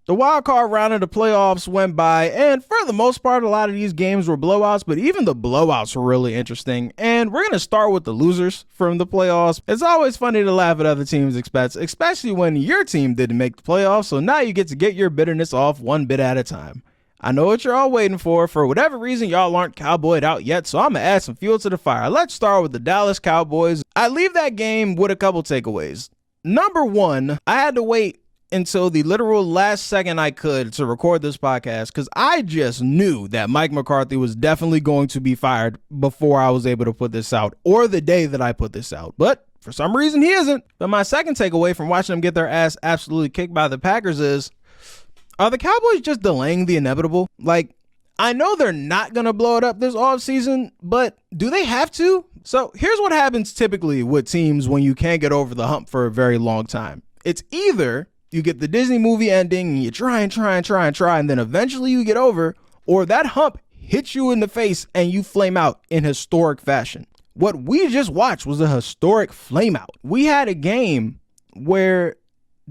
The wild card round of the playoffs went by, and for the most part, a lot of these games were blowouts, but even the blowouts were really interesting. And we're going to start with the losers from the playoffs. It's always funny to laugh at other teams' expense, especially when your team didn't make the playoffs, so now you get to get your bitterness off one bit at a time. I know what you're all waiting for. For whatever reason, y'all aren't cowboyed out yet, so I'm going to add some fuel to the fire. Let's start with the Dallas Cowboys. I leave that game with a couple takeaways. Number one, I had to wait until the literal last second I could to record this podcast because I just knew that Mike McCarthy was definitely going to be fired before I was able to put this out, or the day that I put this out. But for some reason, he isn't. But my second takeaway from watching them get their ass absolutely kicked by the Packers is, are the Cowboys just delaying the inevitable? Like, I know they're not going to blow it up this offseason, but do they have to? So here's what happens typically with teams when you can't get over the hump for a very long time. It's either you get the Disney movie ending and you try, and then eventually you get over, or that hump hits you in the face and you flame out in historic fashion. What we just watched was a historic flame out. We had a game where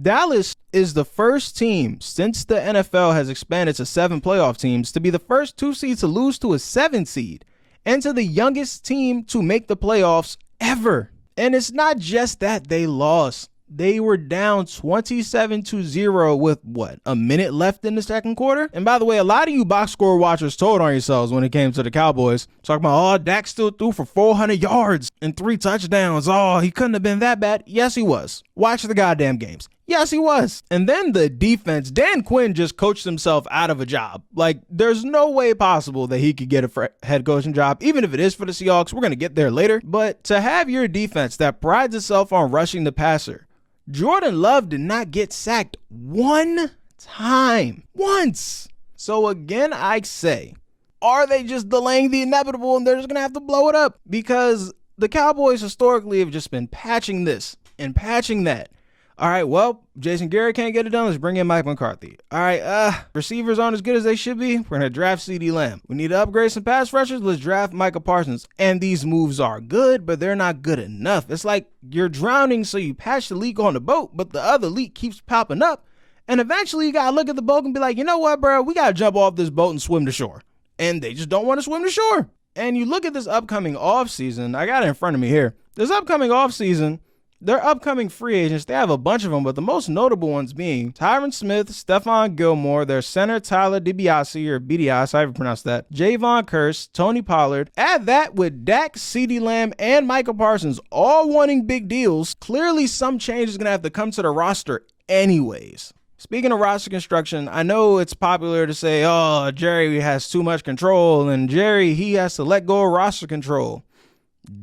Dallas is the first team since the NFL has expanded to 7 playoff teams to be the first 2 seeds to lose to a 7 seed and to the youngest team to make the playoffs ever. And it's not just that they lost. They were down 27-0 with a minute left in the second quarter. And by the way, a lot of you box score watchers told on yourselves when it came to the Cowboys. Talking about, oh, Dak still threw for 400 yards and 3 touchdowns. Oh, he couldn't have been that bad. Yes, he was. Watch the goddamn games. Yes, he was. And then the defense, Dan Quinn just coached himself out of a job. Like, there's no way possible that he could get a head coaching job, even if it is for the Seahawks. We're going to get there later. But to have your defense that prides itself on rushing the passer, Jordan Love did not get sacked one time. Once. So again, I say, are they just delaying the inevitable and they're just going to have to blow it up? Because the Cowboys historically have just been patching this and patching that. All right, well, Jason Garrett can't get it done. Let's bring in Mike McCarthy. All right, receivers aren't as good as they should be. We're going to draft CeeDee Lamb. We need to upgrade some pass rushers. Let's draft Micah Parsons. And these moves are good, but they're not good enough. It's like you're drowning, so you patch the leak on the boat, but the other leak keeps popping up. And eventually you got to look at the boat and be like, you know what, bro? We got to jump off this boat and swim to shore. And they just don't want to swim to shore. And you look at this upcoming offseason. I got it in front of me here. This upcoming offseason, their upcoming free agents, they have a bunch of them, but the most notable ones being Tyron Smith, Stephon Gilmore, their center Tyler DiBiase, or BDS, however you pronounce that, Javon Curse, Tony Pollard. Add that with Dak, CeeDee Lamb, and Micah Parsons all wanting big deals. Clearly some change is going to have to come to the roster anyways. Speaking of roster construction, I know it's popular to say, oh, Jerry has too much control, and Jerry, he has to let go of roster control.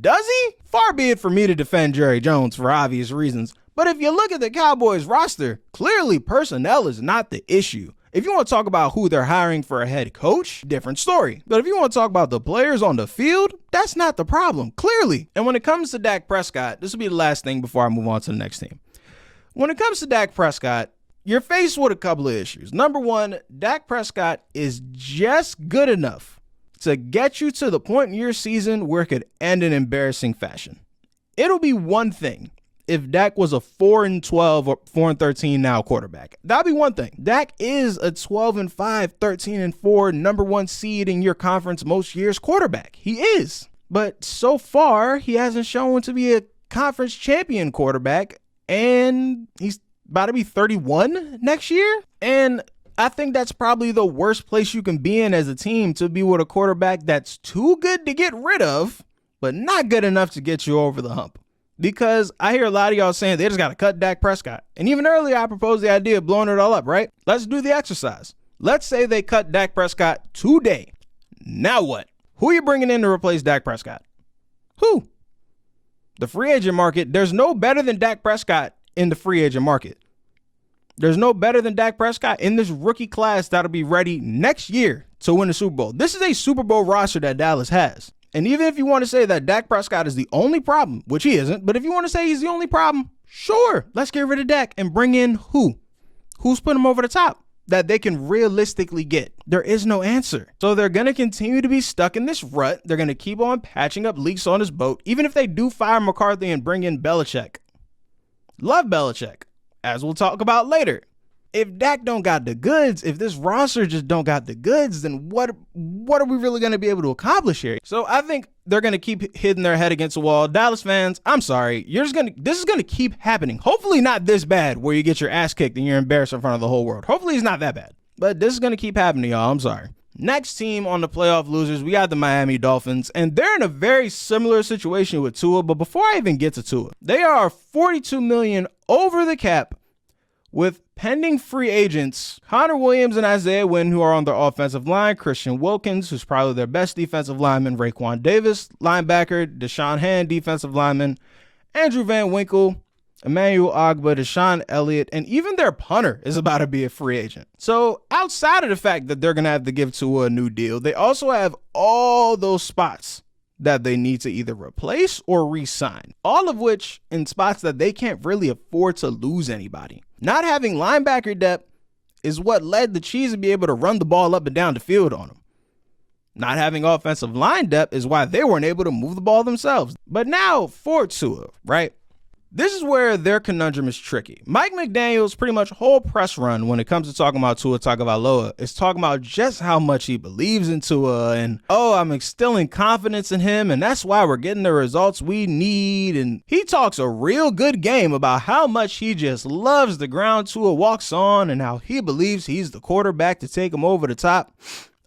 Does he? Far be it for me to defend Jerry Jones for obvious reasons. But if you look at the Cowboys roster, clearly personnel is not the issue. If you want to talk about who they're hiring for a head coach, different story. But if you want to talk about the players on the field, that's not the problem, clearly. And when it comes to Dak Prescott, this will be the last thing before I move on to the next team. When it comes to Dak Prescott, you're faced with a couple of issues. Number one, Dak Prescott is just good enough to get you to the point in your season where it could end in embarrassing fashion. It'll be one thing if Dak was a 4-12 or 4-13 now quarterback. That'd be one thing. Dak is a 12-5, 13-4, number 1 seed in your conference most years quarterback. He is. But so far, he hasn't shown to be a conference champion quarterback, and he's about to be 31 next year. And I think that's probably the worst place you can be in as a team, to be with a quarterback that's too good to get rid of, but not good enough to get you over the hump. Because I hear a lot of y'all saying they just got to cut Dak Prescott. And even earlier, I proposed the idea of blowing it all up, right? Let's do the exercise. Let's say they cut Dak Prescott today. Now what? Who are you bringing in to replace Dak Prescott? Who? The free agent market, there's no better than Dak Prescott in the free agent market. There's no better than Dak Prescott in this rookie class that'll be ready next year to win the Super Bowl. This is a Super Bowl roster that Dallas has. And even if you want to say that Dak Prescott is the only problem, which he isn't, but if you want to say he's the only problem, sure, let's get rid of Dak and bring in who? Who's putting him over the top that they can realistically get? There is no answer. So they're going to continue to be stuck in this rut. They're going to keep on patching up leaks on this boat, even if they do fire McCarthy and bring in Belichick. Love Belichick, as we'll talk about later. If Dak don't got the goods, if this roster just don't got the goods, then what are we really going to be able to accomplish here? So I think they're going to keep hitting their head against the wall. Dallas fans, I'm sorry. This is going to keep happening. Hopefully not this bad where you get your ass kicked and you're embarrassed in front of the whole world. Hopefully it's not that bad. But this is going to keep happening, y'all. I'm sorry. Next team on the playoff losers, we got the Miami Dolphins, and they're in a very similar situation with Tua. But before I even get to Tua, they are $42 million over the cap with pending free agents Connor Williams and Isaiah Wynn, who are on their offensive line, Christian Wilkins, who's probably their best defensive lineman, Raekwon Davis, linebacker, Deshaun Hand, defensive lineman, Andrew Van Winkle, Emmanuel Ogbah, Deshaun Elliott, and even their punter is about to be a free agent. So outside of the fact that they're going to have to give Tua a new deal, they also have all those spots that they need to either replace or re-sign, all of which in spots that they can't really afford to lose anybody. Not having linebacker depth is what led the Chiefs to be able to run the ball up and down the field on them. Not having offensive line depth is why they weren't able to move the ball themselves. But now for Tua, right? This is where their conundrum is tricky. Mike McDaniel's pretty much whole press run when it comes to talking about Tua Tagovailoa is talking about just how much he believes in Tua and, oh, I'm instilling confidence in him and that's why we're getting the results we need. And he talks a real good game about how much he just loves the ground Tua walks on and how he believes he's the quarterback to take him over the top.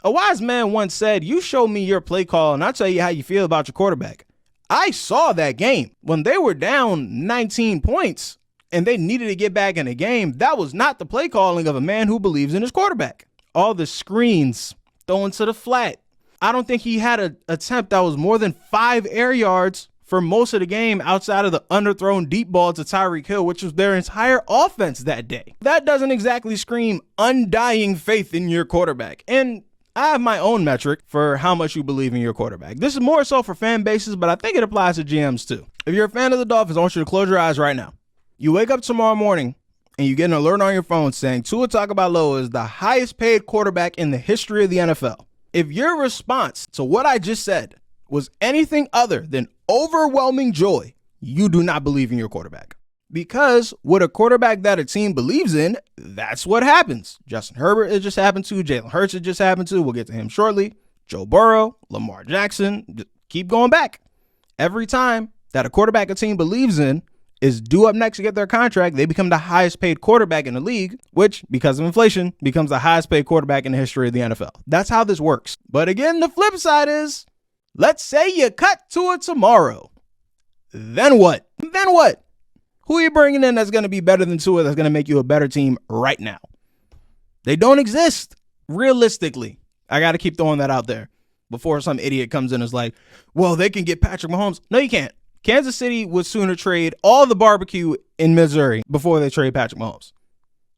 A wise man once said, you show me your play call and I'll tell you how you feel about your quarterback. I saw that game when they were down 19 points and they needed to get back in the game. That was not the play calling of a man who believes in his quarterback. All the screens throwing to the flat. I don't think he had an attempt that was more than 5 air yards for most of the game outside of the underthrown deep ball to Tyreek Hill, which was their entire offense that day. That doesn't exactly scream undying faith in your quarterback. And I have my own metric for how much you believe in your quarterback. This is more so for fan bases, but I think it applies to GMs too. If you're a fan of the Dolphins, I want you to close your eyes right now. You wake up tomorrow morning and you get an alert on your phone saying Tua Tagovailoa is the highest paid quarterback in the history of the NFL. If your response to what I just said was anything other than overwhelming joy, you do not believe in your quarterback. Because with a quarterback that a team believes in, that's what happens. Justin Herbert, it just happened to. Jalen Hurts, it just happened to. We'll get to him shortly. Joe Burrow, Lamar Jackson, just keep going back. Every time that a quarterback a team believes in is due up next to get their contract, they become the highest paid quarterback in the league, which, because of inflation, becomes the highest paid quarterback in the history of the NFL. That's how this works. But again, the flip side is, let's say you cut to it tomorrow. Then what? Then what? Who are you bringing in that's going to be better than Tua, that's going to make you a better team right now? They don't exist, realistically. I got to keep throwing that out there before some idiot comes in and is like, well, they can get Patrick Mahomes. No, you can't. Kansas City would sooner trade all the barbecue in Missouri before they trade Patrick Mahomes.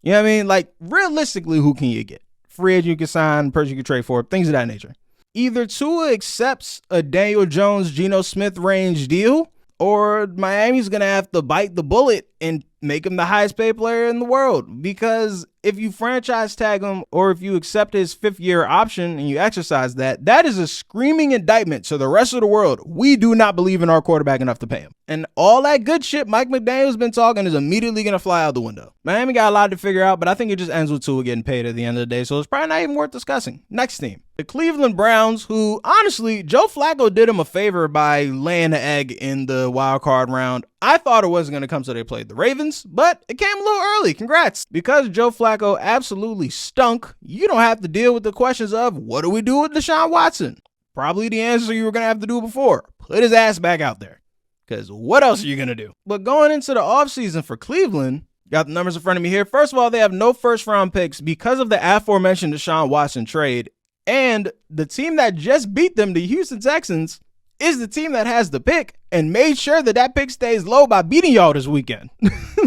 You know what I mean? Like, realistically, who can you get? Free agent you can sign, person you can trade for, things of that nature. Either Tua accepts a Daniel Jones, Geno Smith range deal, or Miami's going to have to bite the bullet and make him the highest paid player in the world. Because if you franchise tag him or if you accept his 5th-year option and you exercise that, that is a screaming indictment to the rest of the world. We do not believe in our quarterback enough to pay him. And all that good shit Mike McDaniel's been talking is immediately going to fly out the window. Miami got a lot to figure out, but I think it just ends with Tua getting paid at the end of the day. So it's probably not even worth discussing. Next team. The Cleveland Browns, who honestly, Joe Flacco did him a favor by laying the egg in the wild card round. I thought it wasn't going to come so they played the Ravens, but it came a little early. Congrats. Because Joe Flacco absolutely stunk, you don't have to deal with the questions of what do we do with Deshaun Watson? Probably the answer you were going to have to do before. Put his ass back out there. Because what else are you going to do? But going into the offseason for Cleveland, got the numbers in front of me here. First of all, they have no first-round picks because of the aforementioned Deshaun Watson trade. And the team that just beat them, the Houston Texans, is the team that has the pick and made sure that that pick stays low by beating y'all this weekend.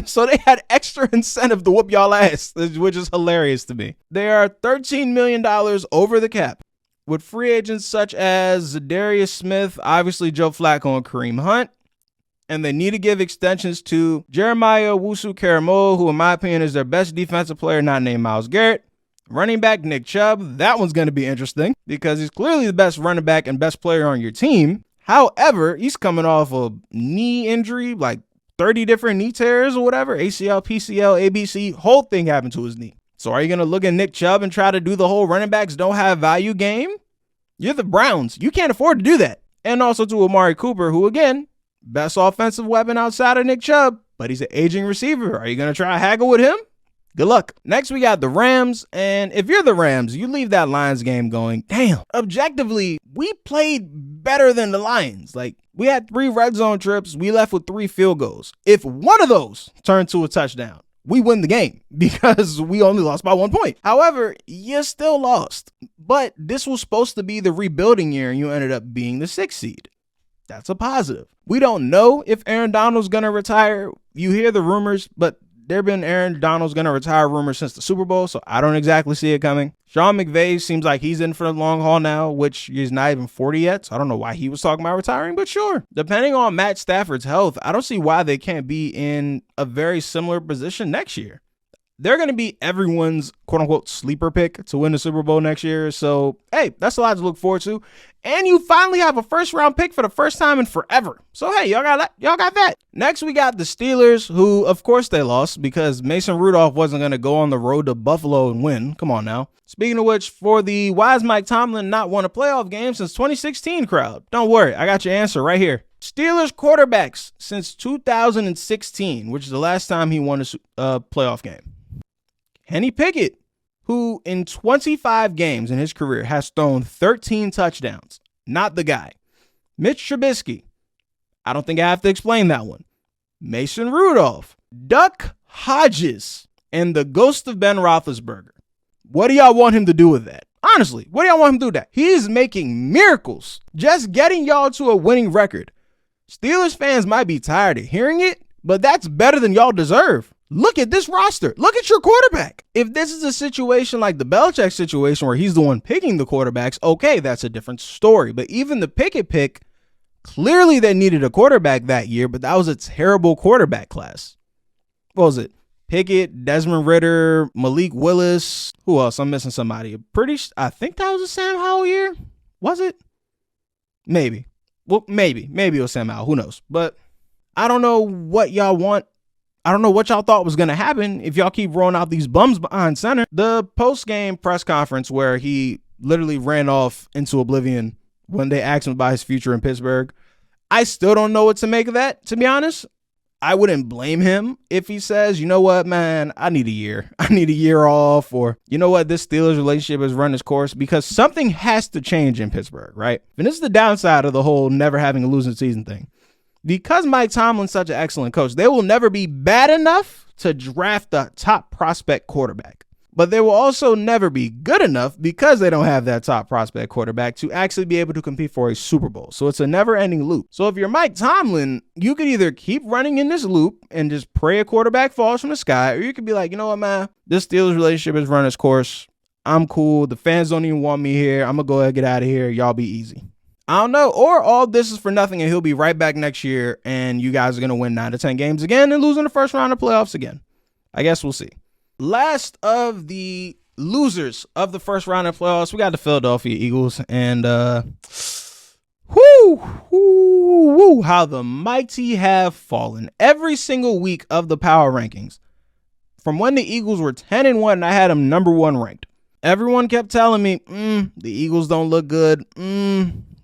So they had extra incentive to whoop y'all ass, which is hilarious to me. They are $13 million over the cap with free agents such as Zadarius Smith, obviously Joe Flacco and Kareem Hunt. And they need to give extensions to Jeremiah Owusu-Koramoah, who in my opinion is their best defensive player, not named Myles Garrett. Running back Nick Chubb, that one's going to be interesting because he's clearly the best running back and best player on your team. However, he's coming off a knee injury like 30 different knee tears or whatever, ACL, PCL, ABC, whole thing happened to his knee. So are you going to look at Nick Chubb and try to do the whole running backs don't have value game? You're the Browns. You can't afford to do that. And also to Amari Cooper, who again, best offensive weapon outside of Nick Chubb, but he's an aging receiver. Are you going to try to haggle with him? Good luck. Next, we got the Rams. And if you're the Rams, you leave that Lions game going, damn, objectively, we played better than the Lions. Like, we had 3 red zone trips. We left with 3 field goals. If one of those turned to a touchdown, we win the game because we only lost by 1 point. However, you still lost. But this was supposed to be the rebuilding year, and you ended up being the 6th seed. That's a positive. We don't know if Aaron Donald's going to retire. You hear the rumors, but there have been Aaron Donald's going to retire rumors since the Super Bowl, so I don't exactly see it coming. Sean McVay seems like he's in for the long haul now, which he's not even 40 yet, so I don't know why he was talking about retiring, but sure. Depending on Matt Stafford's health, I don't see why they can't be in a very similar position next year. They're going to be everyone's quote-unquote sleeper pick to win the Super Bowl next year. So, hey, that's a lot to look forward to. And you finally have a first-round pick for the first time in forever. So, hey, y'all got that. Next, we got the Steelers, who, of course, they lost because Mason Rudolph wasn't going to go on the road to Buffalo and win. Come on now. Speaking of which, for the why is Mike Tomlin not won a playoff game since 2016 crowd? Don't worry, I got your answer right here. Steelers quarterbacks since 2016, which is the last time he won a playoff game. Kenny Pickett, who in 25 games in his career has thrown 13 touchdowns. Not the guy. Mitch Trubisky. I don't think I have to explain that one. Mason Rudolph. Duck Hodges. And the ghost of Ben Roethlisberger. What do y'all want him to do with that? Honestly, what do y'all want him to do with that? He's making miracles. Just getting y'all to a winning record. Steelers fans might be tired of hearing it, but that's better than y'all deserve. Look at this roster. Look at your quarterback. If this is a situation like the Belichick situation where he's the one picking the quarterbacks, okay, that's a different story. But even the Pickett pick, clearly they needed a quarterback that year, but that was a terrible quarterback class. What was it? Pickett, Desmond Ridder, Malik Willis. Who else? I'm missing somebody. I think that was a Sam Howell year. Was it? Maybe. Well, maybe. Maybe it was Sam Howell. Who knows? But I don't know what y'all want. I don't know what y'all thought was going to happen if y'all keep rolling out these bums behind center. The post-game press conference where he literally ran off into oblivion when they asked him about his future in Pittsburgh, I still don't know what to make of that, to be honest. I wouldn't blame him if he says, you know what, man, I need a year. I need a year off, or you know what, this Steelers relationship has run its course, because something has to change in Pittsburgh, right? And this is the downside of the whole never having a losing season thing. Because Mike Tomlin's such an excellent coach, they will never be bad enough to draft a top prospect quarterback. But they will also never be good enough because they don't have that top prospect quarterback to actually be able to compete for a Super Bowl. So it's a never-ending loop. So if you're Mike Tomlin, you could either keep running in this loop and just pray a quarterback falls from the sky, or you could be like, you know what, man, this Steelers relationship has run its course. I'm cool. The fans don't even want me here. I'm going to go ahead and get out of here. Y'all be easy. I don't know. Or all this is for nothing and he'll be right back next year and you guys are going to win 9 to 10 games again and lose in the first round of playoffs again. I guess we'll see. Last of the losers of the first round of playoffs, we got the Philadelphia Eagles. And how the mighty have fallen. Every single week of the power rankings, from when the Eagles were 10-1 and I had them number 1 ranked, everyone kept telling me, the Eagles don't look good.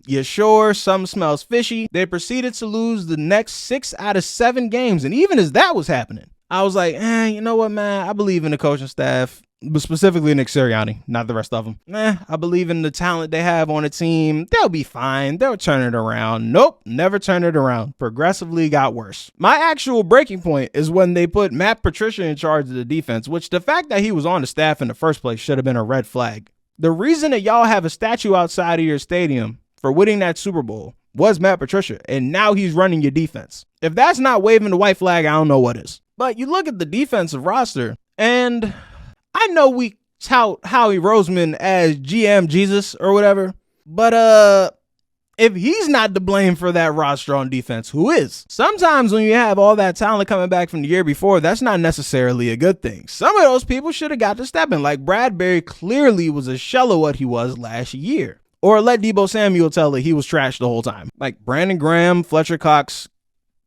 You sure? Something smells fishy. They proceeded to lose the next 6 out of 7 games. And even as that was happening, I was like, you know what, man? I believe in the coaching staff, but specifically Nick Sirianni, not the rest of them. I believe in the talent they have on the team. They'll be fine. They'll turn it around. Nope, never turned it around. Progressively got worse. My actual breaking point is when they put Matt Patricia in charge of the defense, which the fact that he was on the staff in the first place should have been a red flag. The reason that y'all have a statue outside of your stadium for winning that Super Bowl was Matt Patricia, and now he's running your defense. If that's not waving the white flag, I don't know what is. But you look at the defensive roster, and I know we tout Howie Roseman as GM Jesus or whatever, but if he's not to blame for that roster on defense, who is? Sometimes when you have all that talent coming back from the year before, that's not necessarily a good thing. Some of those people should have got to step in. Like Bradbury clearly was a shell of what he was last year. Or let Deebo Samuel tell that he was trash the whole time. Like Brandon Graham, Fletcher Cox,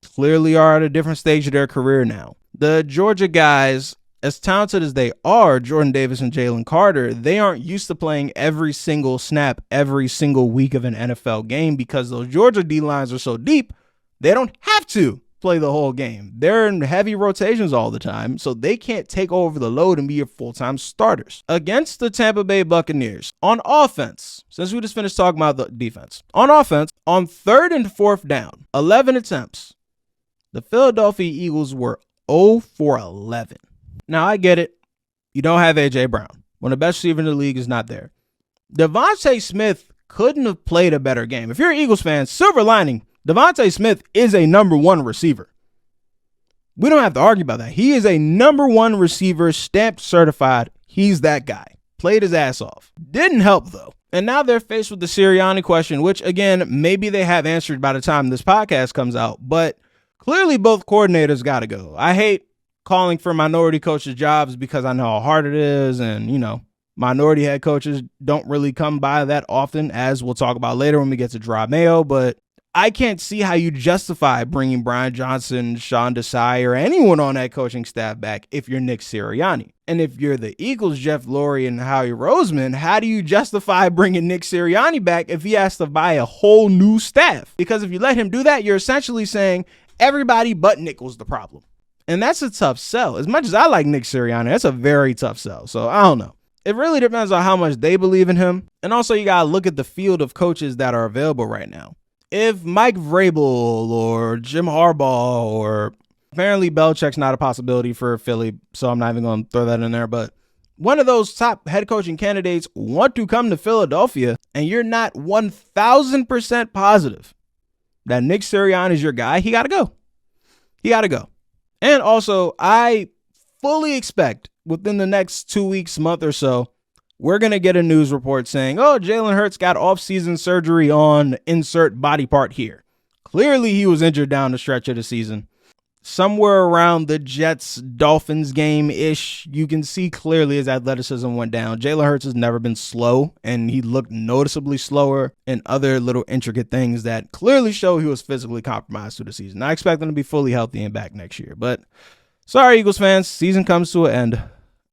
clearly are at a different stage of their career now. The Georgia guys, as talented as they are, Jordan Davis and Jalen Carter, they aren't used to playing every single snap every single week of an NFL game because those Georgia D-lines are so deep, they don't have to play the whole game. They're in heavy rotations all the time, so they can't take over the load and be your full-time starters. Against the Tampa Bay Buccaneers, on offense, since we just finished talking about the defense, on offense, on 3rd and 4th down, 11 attempts, the Philadelphia Eagles were 0 for 11. Now, I get it. You don't have A.J. Brown. One of the best receivers in the league is not there. Devontae Smith couldn't have played a better game. If you're an Eagles fan, silver lining, Devontae Smith is a number 1 receiver. We don't have to argue about that. He is a number 1 receiver, stamped certified. He's that guy. Played his ass off. Didn't help, though. And now they're faced with the Sirianni question, which, again, maybe they have answered by the time this podcast comes out. But clearly both coordinators got to go. I hate calling for minority coaches jobs because I know how hard it is. And, minority head coaches don't really come by that often, as we'll talk about later when we get to Dry Mayo. But I can't see how you justify bringing Brian Johnson, Sean Desai, or anyone on that coaching staff back if you're Nick Sirianni. And if you're the Eagles, Jeff Lurie and Howie Roseman, how do you justify bringing Nick Sirianni back if he has to buy a whole new staff? Because if you let him do that, you're essentially saying everybody but Nick was the problem. And that's a tough sell. As much as I like Nick Sirianni, that's a very tough sell. So I don't know. It really depends on how much they believe in him. And also you got to look at the field of coaches that are available right now. If Mike Vrabel or Jim Harbaugh, or apparently Belichick's not a possibility for Philly, so I'm not even going to throw that in there, but one of those top head coaching candidates want to come to Philadelphia and you're not 1,000% positive that Nick Sirianni is your guy, he got to go. He got to go. And also, I fully expect within the next 2 weeks, month or so, we're going to get a news report saying, oh, Jalen Hurts got off-season surgery on insert body part here. Clearly, he was injured down the stretch of the season. Somewhere around the Jets-Dolphins game-ish, you can see clearly his athleticism went down. Jalen Hurts has never been slow, and he looked noticeably slower in other little intricate things that clearly show he was physically compromised through the season. I expect him to be fully healthy and back next year. But sorry, Eagles fans, season comes to an end.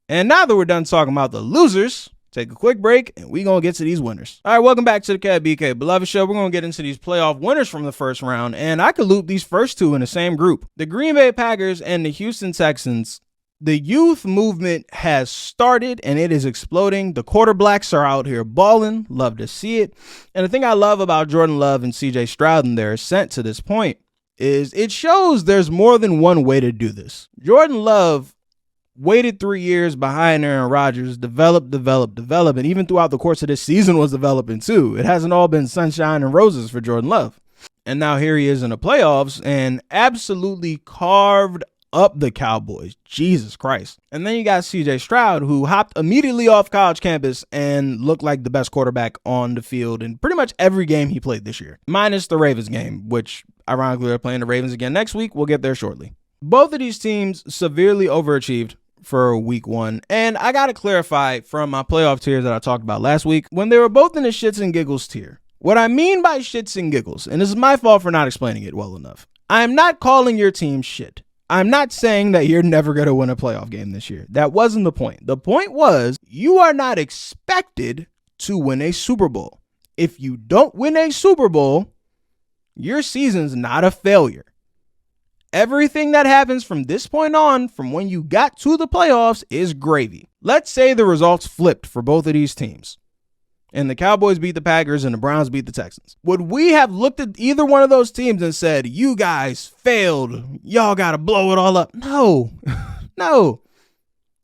And now that we're done talking about the losers, take a quick break, and we're going to get to these winners. All right, welcome back to the BKA Beloved Show. We're going to get into these playoff winners from the first round, and I could loop these first two in the same group. The Green Bay Packers and the Houston Texans. The youth movement has started, and it is exploding. The quarterbacks are out here balling. Love to see it. And the thing I love about Jordan Love and C.J. Stroud and their ascent to this point is it shows there's more than one way to do this. Jordan Love waited 3 years behind Aaron Rodgers, developed, and even throughout the course of this season was developing too. It hasn't all been sunshine and roses for Jordan Love. And now here he is in the playoffs and absolutely carved up the Cowboys. Jesus Christ. And then you got CJ Stroud, who hopped immediately off college campus and looked like the best quarterback on the field in pretty much every game he played this year, minus the Ravens game, which ironically they're playing the Ravens again next week. We'll get there shortly. Both of these teams severely overachieved for week one. And I got to clarify from my playoff tiers that I talked about last week, when they were both in the shits and giggles tier. What I mean by shits and giggles, and this is my fault for not explaining it well enough, I am not calling your team shit. I'm not saying that you're never going to win a playoff game this year. That wasn't the point. The point was you are not expected to win a Super Bowl. If you don't win a Super Bowl, your season's not a failure. Everything that happens from this point on, from when you got to the playoffs, is gravy. Let's say the results flipped for both of these teams, and the Cowboys beat the Packers and the Browns beat the Texans. Would we have looked at either one of those teams and said, you guys failed, y'all got to blow it all up? No, no.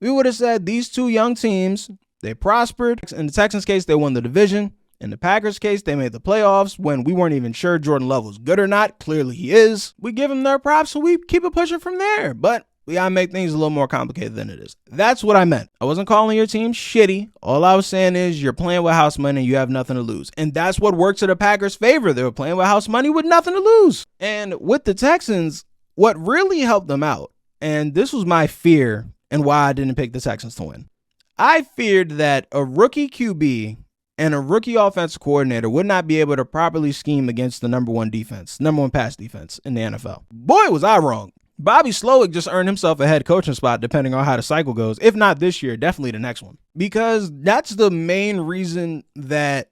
We would have said these two young teams, they prospered. In the Texans case, they won the division. In the Packers case, they made the playoffs when we weren't even sure Jordan Love was good or not. Clearly he is. We give him their props, so we keep it pushing from there. But we gotta make things a little more complicated than it is. That's what I meant. I wasn't calling your team shitty. All I was saying is you're playing with house money and you have nothing to lose. And that's what worked to the Packers' favor. They were playing with house money with nothing to lose. And with the Texans, what really helped them out, and this was my fear and why I didn't pick the Texans to win. I feared that a rookie QB and a rookie offensive coordinator would not be able to properly scheme against the number one pass defense in the NFL. Boy, was I wrong. Bobby Slowick just earned himself a head coaching spot depending on how the cycle goes. If not this year, definitely the next one. Because that's the main reason that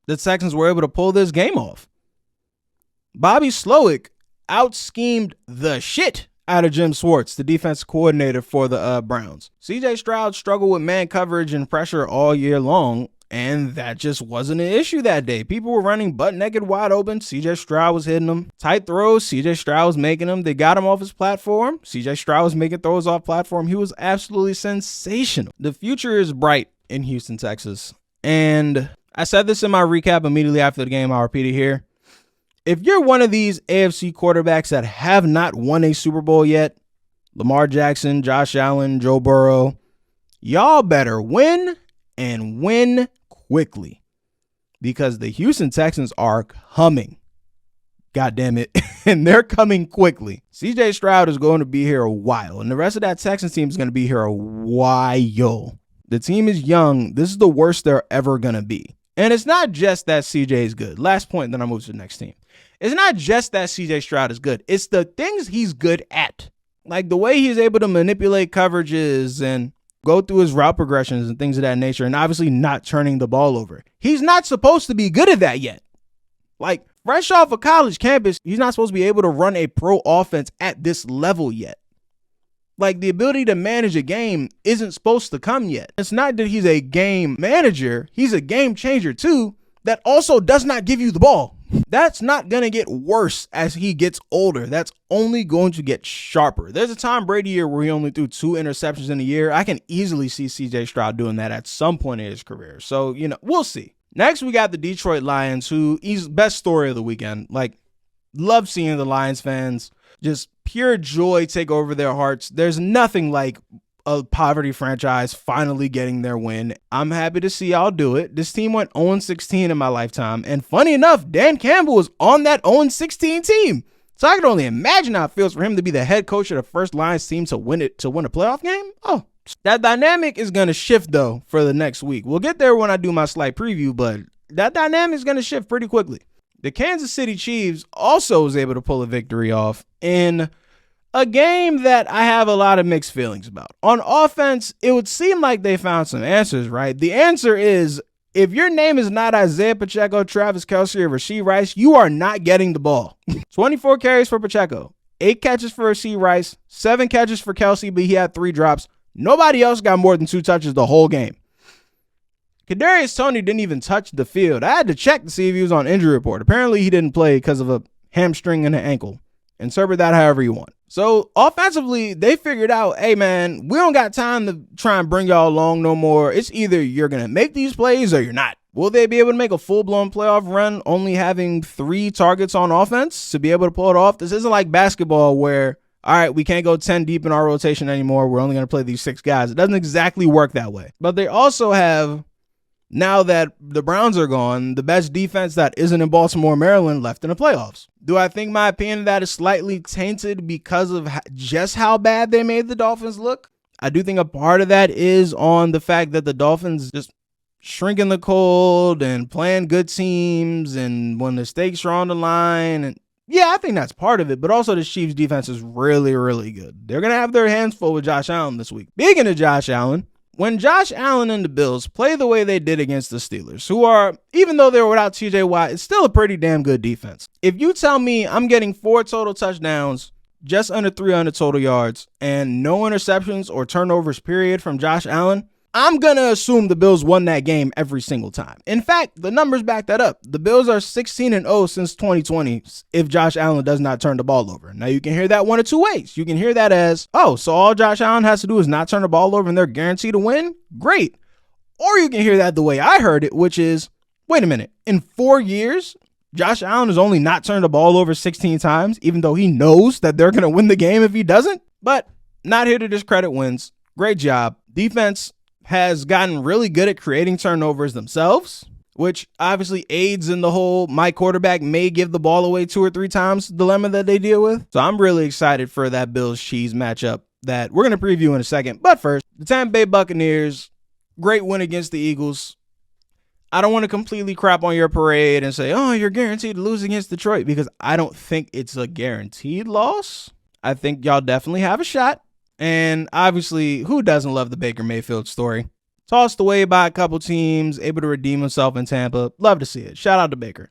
the Texans were able to pull this game off. Bobby Slowick out-schemed the shit out of Jim Schwartz, the defensive coordinator for the Browns. CJ Stroud struggled with man coverage and pressure all year long, and that just wasn't an issue that day. People were running butt naked wide open. CJ Stroud was hitting them. Tight throws, CJ Stroud was making them. They got him off his platform. CJ Stroud was making throws off platform. He was absolutely sensational. The future is bright in Houston, Texas. And I said this in my recap immediately after the game. I'll repeat it here. If you're one of these AFC quarterbacks that have not won a Super Bowl yet, Lamar Jackson, Josh Allen, Joe Burrow, y'all better win and win quickly, because the Houston Texans are coming. God damn it. And they're coming quickly. CJ Stroud is going to be here a while, and the rest of that Texans team is going to be here a while. The team is young. This is the worst they're ever going to be. And it's not just that CJ is good. Last point, then I'll move to the next team. It's not just that CJ Stroud is good. It's the things he's good at. Like the way he's able to manipulate coverages and go through his route progressions and things of that nature, and obviously not turning the ball over. He's not supposed to be good at that yet. Like, fresh off a college campus, he's not supposed to be able to run a pro offense at this level yet. Like, the ability to manage a game isn't supposed to come yet. It's not that he's a game manager. He's a game changer, too, that also does not give you the ball. That's not going to get worse as he gets older. That's only going to get sharper. There's a Tom Brady year where he only threw 2 interceptions in a year. I can easily see CJ Stroud doing that at some point in his career. So, we'll see. Next, we got the Detroit Lions, who he's best story of the weekend. Like, love seeing the Lions fans just pure joy take over their hearts. There's nothing like a poverty franchise finally getting their win. I'm happy to see y'all do it. This team went 0-16 in my lifetime. And funny enough, Dan Campbell was on that 0-16 team. So I can only imagine how it feels for him to be the head coach of the first Lions team to win a playoff game. Oh, that dynamic is going to shift, though, for the next week. We'll get there when I do my slight preview, but that dynamic is going to shift pretty quickly. The Kansas City Chiefs also was able to pull a victory off in a game that I have a lot of mixed feelings about. On offense, it would seem like they found some answers, right? The answer is, if your name is not Isaiah Pacheco, Travis Kelce, or Rashee Rice, you are not getting the ball. 24 carries for Pacheco, 8 catches for Rashee Rice, 7 catches for Kelce, but he had 3 drops. Nobody else got more than 2 touches the whole game. Kadarius Toney didn't even touch the field. I had to check to see if he was on injury report. Apparently, he didn't play because of a hamstring and an ankle. Interpret that however you want. So offensively, they figured out, hey man, we don't got time to try and bring y'all along no more. It's either you're going to make these plays or you're not. Will they be able to make a full-blown playoff run only having 3 targets on offense to be able to pull it off? This isn't like basketball where, all right, we can't go 10 deep in our rotation anymore. We're only going to play these 6 guys. It doesn't exactly work that way. But they also have, now that the Browns are gone, the best defense that isn't in Baltimore, Maryland left in the playoffs. Do I think my opinion of that is slightly tainted because of just how bad they made the Dolphins look? I do think a part of that is on the fact that the Dolphins just shrink in the cold and playing good teams, and when the stakes are on the line. And yeah, I think that's part of it, but also the Chiefs defense is really, really good. They're going to have their hands full with Josh Allen this week. Speaking of Josh Allen, when Josh Allen and the Bills play the way they did against the Steelers, who are, even though they were without TJ Watt, it's still a pretty damn good defense. If you tell me I'm getting 4 total touchdowns, just under 300 total yards, and no interceptions or turnovers, period, from Josh Allen, I'm going to assume the Bills won that game every single time. In fact, the numbers back that up. The Bills are 16-0 since 2020 if Josh Allen does not turn the ball over. Now, you can hear that one of 2 ways. You can hear that as, oh, so all Josh Allen has to do is not turn the ball over and they're guaranteed to win? Great. Or you can hear that the way I heard it, which is, wait a minute, in 4 years, Josh Allen has only not turned the ball over 16 times, even though he knows that they're going to win the game if he doesn't? But not here to discredit wins. Great job. Defense has gotten really good at creating turnovers themselves, which obviously aids in the whole my quarterback may give the ball away 2 or 3 times dilemma that they deal with. So I'm really excited for that Bills-Chiefs matchup that we're going to preview in a second. But first, the Tampa Bay Buccaneers, great win against the Eagles. I don't want to completely crap on your parade and say, oh, you're guaranteed to lose against Detroit, because I don't think it's a guaranteed loss. I think y'all definitely have a shot. And obviously, who doesn't love the Baker Mayfield story? Tossed away by a couple teams, able to redeem himself in Tampa. Love to see it. Shout out to Baker.